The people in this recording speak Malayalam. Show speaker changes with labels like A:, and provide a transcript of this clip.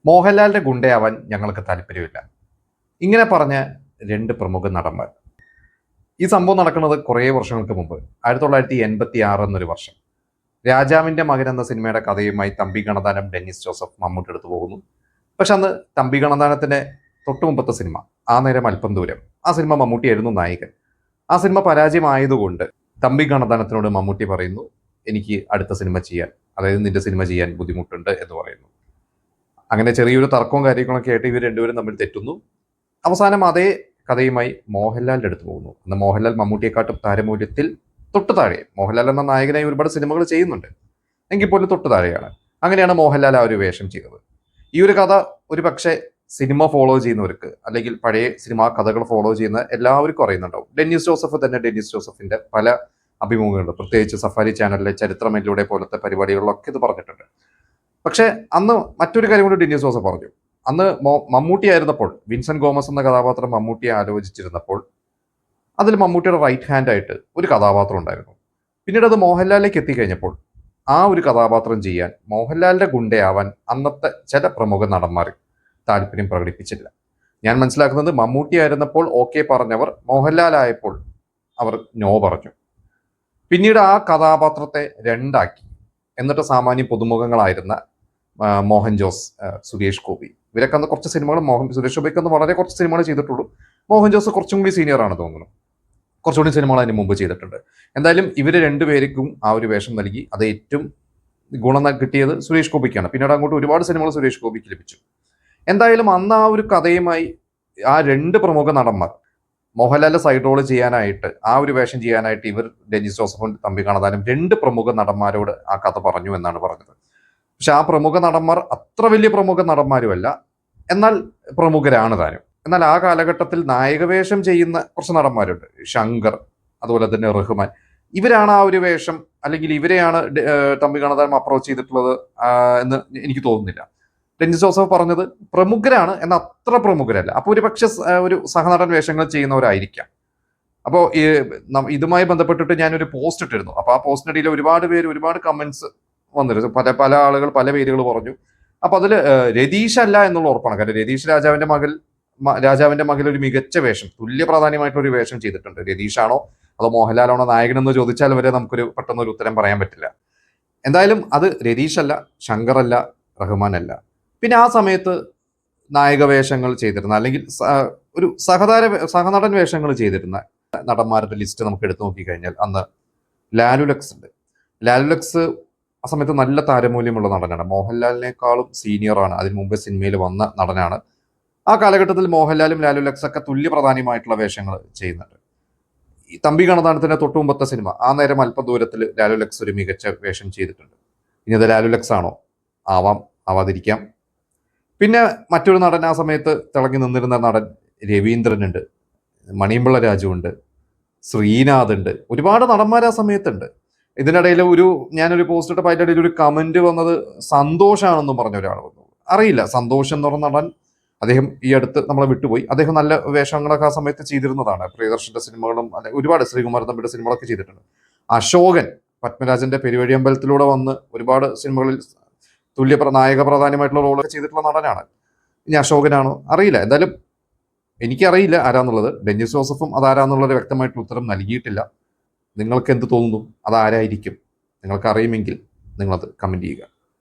A: മോഹൻലാലിന്റെ ഗുണ്ടയാവാൻ ഞങ്ങൾക്ക് താല്പര്യമില്ല. ഇങ്ങനെ പറഞ്ഞ രണ്ട് പ്രമുഖ നടന്മാർ. ഈ സംഭവം നടക്കുന്നത് കുറേ വർഷങ്ങൾക്ക് മുമ്പ് 1986 എന്നൊരു വർഷം. രാജാവിന്റെ മകൻ എന്ന സിനിമയുടെ കഥയുമായി തമ്പി ഗണതാനം, ഡെന്നിസ് ജോസഫ്, മമ്മൂട്ടി എടുത്തു പോകുന്നു. പക്ഷെ അന്ന് തമ്പി ഗണതാനത്തിന്റെ തൊട്ടു മുമ്പത്തെ സിനിമ ആ നേരം അല്പം ദൂരം, ആ സിനിമ മമ്മൂട്ടിയായിരുന്നു നായകൻ. ആ സിനിമ പരാജയമായതുകൊണ്ട് തമ്പി ഗണതാനത്തിനോട് മമ്മൂട്ടി പറയുന്നു, എനിക്ക് അടുത്ത സിനിമ ചെയ്യാൻ, അതായത് നിന്റെ സിനിമ ചെയ്യാൻ ബുദ്ധിമുട്ടുണ്ട് എന്ന് പറയുന്നു. അങ്ങനെ ചെറിയൊരു തർക്കവും കാര്യങ്ങളൊക്കെ ആയിട്ട് ഇവർ രണ്ടുപേരും തമ്മിൽ തെറ്റുന്നു. അവസാനം അതേ കഥയുമായി മോഹൻലാലിന്റെ അടുത്ത് പോകുന്നു. അന്ന് മോഹൻലാൽ മമ്മൂട്ടിയെക്കാട്ടും താരമൂല്യത്തിൽ തൊട്ടു താഴെ, മോഹൻലാൽ എന്ന നായകനായി ഒരുപാട് സിനിമകൾ ചെയ്യുന്നുണ്ട്, എങ്കിൽ പോലും തൊട്ടു താഴെയാണ്. അങ്ങനെയാണ് മോഹൻലാൽ ആ ഒരു വേഷം ചെയ്തത്. ഈ ഒരു കഥ ഒരു പക്ഷേ സിനിമ ഫോളോ ചെയ്യുന്നവർക്ക്, അല്ലെങ്കിൽ പഴയ സിനിമാ കഥകൾ ഫോളോ ചെയ്യുന്ന എല്ലാവർക്കും അറിയുന്നുണ്ടാവും. ഡെന്നിസ് ജോസഫ് തന്നെ, ഡെന്നിസ് ജോസഫിന്റെ പല അഭിമുഖങ്ങളുണ്ട്, പ്രത്യേകിച്ച് സഫാരി ചാനലിലെ ചരിത്രമെല്ലിലൂടെ പോലത്തെ പരിപാടികളിലൊക്കെ ഇത് പറഞ്ഞിട്ടുണ്ട്. പക്ഷെ അന്ന് മറ്റൊരു കാര്യം കൂടി ഡെന്നിസ് ജോസഫ് പറഞ്ഞു. അന്ന് മമ്മൂട്ടി ആയിരുന്നപ്പോൾ, വിൻസെന്റ് ഗോമസ് എന്ന കഥാപാത്രം മമ്മൂട്ടിയെ ആലോചിച്ചിരുന്നപ്പോൾ അതിൽ മമ്മൂട്ടിയുടെ റൈറ്റ് ഹാൻഡ് ആയിട്ട് ഒരു കഥാപാത്രം ഉണ്ടായിരുന്നു. പിന്നീട് അത് മോഹൻലാലിലേക്ക് എത്തിക്കഴിഞ്ഞപ്പോൾ ആ ഒരു കഥാപാത്രം ചെയ്യാൻ, മോഹൻലാലിന്റെ ഗുണ്ടയാവാൻ അന്നത്തെ ചില പ്രമുഖ നടന്മാർ താല്പര്യം പ്രകടിപ്പിച്ചില്ല. ഞാൻ മനസ്സിലാക്കുന്നത് മമ്മൂട്ടി ആയിരുന്നപ്പോൾ ഓക്കെ പറഞ്ഞവർ മോഹൻലാലായപ്പോൾ അവർ നോ പറഞ്ഞു. പിന്നീട് ആ കഥാപാത്രത്തെ രണ്ടാക്കി. എന്നിട്ട് സാമാന്യ പുതുമുഖങ്ങളായിരുന്ന മോഹൻ ജോസ്, സുരേഷ് ഗോപി, ഇവരൊക്കെ അന്ന് കുറച്ച് സിനിമകൾ, സുരേഷ് ഗോപിക്ക് അന്ന് വളരെ കുറച്ച് സിനിമകൾ ചെയ്തിട്ടുള്ളൂ. മോഹൻ ജോസ് കുറച്ചും കൂടി സീനിയർ ആണ് തോന്നുന്നു, കുറച്ചുകൂടി സിനിമകൾ അതിന് മുമ്പ് ചെയ്തിട്ടുണ്ട്. എന്തായാലും ഇവർ രണ്ടുപേർക്കും ആ ഒരു വേഷം നൽകി. അത് ഏറ്റവും ഗുണം കിട്ടിയത് സുരേഷ് ഗോപിക്കാണ്. പിന്നീട് അങ്ങോട്ട് ഒരുപാട് സിനിമകൾ സുരേഷ് ഗോപിക്ക് ലഭിച്ചു. എന്തായാലും അന്ന് ആ ഒരു കഥയുമായി ആ രണ്ട് പ്രമുഖ നടന്മാർ, മോഹൻലാലിന്റെ സൈഡ് റോൾ ചെയ്യാനായിട്ട്, ആ ഒരു വേഷം ചെയ്യാനായിട്ട് ഇവർ, ഡെന്നിസ് ജോസഫും തമ്പി ഗണതാനും, രണ്ട് പ്രമുഖ നടന്മാരോട് ആ കഥ പറഞ്ഞു എന്നാണ് പറഞ്ഞത്. പക്ഷെ ആ പ്രമുഖ നടന്മാർ അത്ര വലിയ പ്രമുഖ നടന്മാരുമല്ല, എന്നാൽ പ്രമുഖരാണ് താനും. എന്നാൽ ആ കാലഘട്ടത്തിൽ നായകവേഷം ചെയ്യുന്ന കുറച്ച് നടന്മാരുണ്ട്, ശങ്കർ, അതുപോലെ തന്നെ റഹ്മാൻ. ഇവരാണ് ആ ഒരു വേഷം, അല്ലെങ്കിൽ ഇവരെയാണ് തമ്പി ഗണതാനം അപ്രോച്ച് ചെയ്തിട്ടുള്ളത് എന്ന് എനിക്ക് തോന്നുന്നില്ല. ഡെന്നിസ് ജോസഫ് പറഞ്ഞത് പ്രമുഖരാണ്, എന്നാൽ അത്ര പ്രമുഖരല്ല. അപ്പോൾ ഒരു പക്ഷെ ഒരു സഹനടൻ വേഷങ്ങൾ ചെയ്യുന്നവരായിരിക്കാം. അപ്പോൾ ഇതുമായി ബന്ധപ്പെട്ടിട്ട് ഞാനൊരു പോസ്റ്റ് ഇട്ടിരുന്നു. അപ്പോൾ ആ പോസ്റ്റിനിടയിൽ ഒരുപാട് പേര്, ഒരുപാട് കമന്റ്സ് വന്നിരുന്നു. പല ആളുകൾ പല പേരുകൾ പറഞ്ഞു. അപ്പൊ അതിൽ രതീഷ് അല്ല എന്നുള്ള ഉറപ്പാണ്. കാരണം രതീഷ് രാജാവിന്റെ മകൾ ഒരു മികച്ച വേഷം, തുല്യ പ്രാധാന്യമായിട്ടുള്ള ഒരു വേഷം ചെയ്തിട്ടുണ്ട്. രതീഷാണോ അതോ മോഹൻലാലാണോ നായകനെന്ന് ചോദിച്ചാൽ വരെ നമുക്കൊരു പെട്ടെന്നൊരു ഉത്തരം പറയാൻ പറ്റില്ല. എന്തായാലും അത് രതീഷ് അല്ല, ശങ്കർ അല്ല, റഹ്മാൻ അല്ല. പിന്നെ ആ സമയത്ത് നായക വേഷങ്ങൾ ചെയ്തിരുന്ന, അല്ലെങ്കിൽ ഒരു സഹനടൻ വേഷങ്ങൾ ചെയ്തിരുന്ന നടന്മാരുടെ ലിസ്റ്റ് നമുക്ക് എടുത്തു നോക്കിക്കഴിഞ്ഞാൽ അന്ന് ലാലു ലക്സ് ഉണ്ട്. ലാലു ലക്സ് ആ സമയത്ത് നല്ല താരമൂല്യമുള്ള നടനാണ്. മോഹൻലാലിനേക്കാളും സീനിയറാണ്, അതിന് മുമ്പ് സിനിമയിൽ വന്ന നടനാണ്. ആ കാലഘട്ടത്തിൽ മോഹൻലാലും ലാലു ലക്സൊക്കെ തുല്യ പ്രാധാന്യമായിട്ടുള്ള വേഷങ്ങൾ ചെയ്യുന്നുണ്ട്. ഈ തമ്പി ഗണതാനത്തിന്റെ തൊട്ടു മുമ്പത്തെ സിനിമ ആ നേരം അല്പ ദൂരത്തിൽ ലാലു ലക്സ് ഒരു മികച്ച വേഷം ചെയ്തിട്ടുണ്ട്. ഇനി അത് ലാലു ലക്സ് ആണോ? ആവാം, ആവാതിരിക്കാം. പിന്നെ മറ്റൊരു നടൻ, ആ സമയത്ത് തിളങ്ങി നിന്നിരുന്ന നടൻ രവീന്ദ്രനുണ്ട്, മണിയമ്പിള്ള രാജുവുണ്ട്, ശ്രീനാഥ് ഉണ്ട്, ഒരുപാട് നടന്മാർ ആ സമയത്തുണ്ട്. ഇതിനിടയിൽ ഞാനൊരു പോസ്റ്റ് ഇട്ടപ്പോൾ അതിൻ്റെ ഇടയിൽ ഒരു കമന്റ് വന്നത് സന്തോഷാണെന്നും പറഞ്ഞ ഒരാൾ വന്നു. അറിയില്ല, സന്തോഷം എന്ന് പറഞ്ഞ നടൻ, അദ്ദേഹം ഈ അടുത്ത് നമ്മളെ വിട്ടുപോയി. അദ്ദേഹം നല്ല വേഷങ്ങളൊക്കെ ആ സമയത്ത് ചെയ്തിരുന്നതാണ്. പ്രിയദർശന്റെ സിനിമകളും ഒരുപാട് ശ്രീകുമാരൻ തമ്പിയുടെ സിനിമകളൊക്കെ ചെയ്തിട്ടുണ്ട്. അശോകൻ, പത്മരാജന്റെ പെരുവഴിയമ്പലത്തിലൂടെ വന്ന് ഒരുപാട് സിനിമകളിൽ തുല്യ നായക പ്രാധാന്യമായിട്ടുള്ള റോളൊക്കെ ചെയ്തിട്ടുള്ള നടനാണ്. ഇനി അശോകനാണോ അറിയില്ല. എന്തായാലും എനിക്കറിയില്ല ആരാന്നുള്ളത്. ഡെന്നിസ് ജോസഫും അതാരാന്നുള്ളത് വ്യക്തമായിട്ടുള്ള ഉത്തരം നൽകിയിട്ടില്ല. നിങ്ങൾക്ക് എന്ത് തോന്നുന്നു? അതാരായിരിക്കും? നിങ്ങൾക്ക് അറിയുമെങ്കിൽ നിങ്ങളത് കമന്റ് ചെയ്യുക.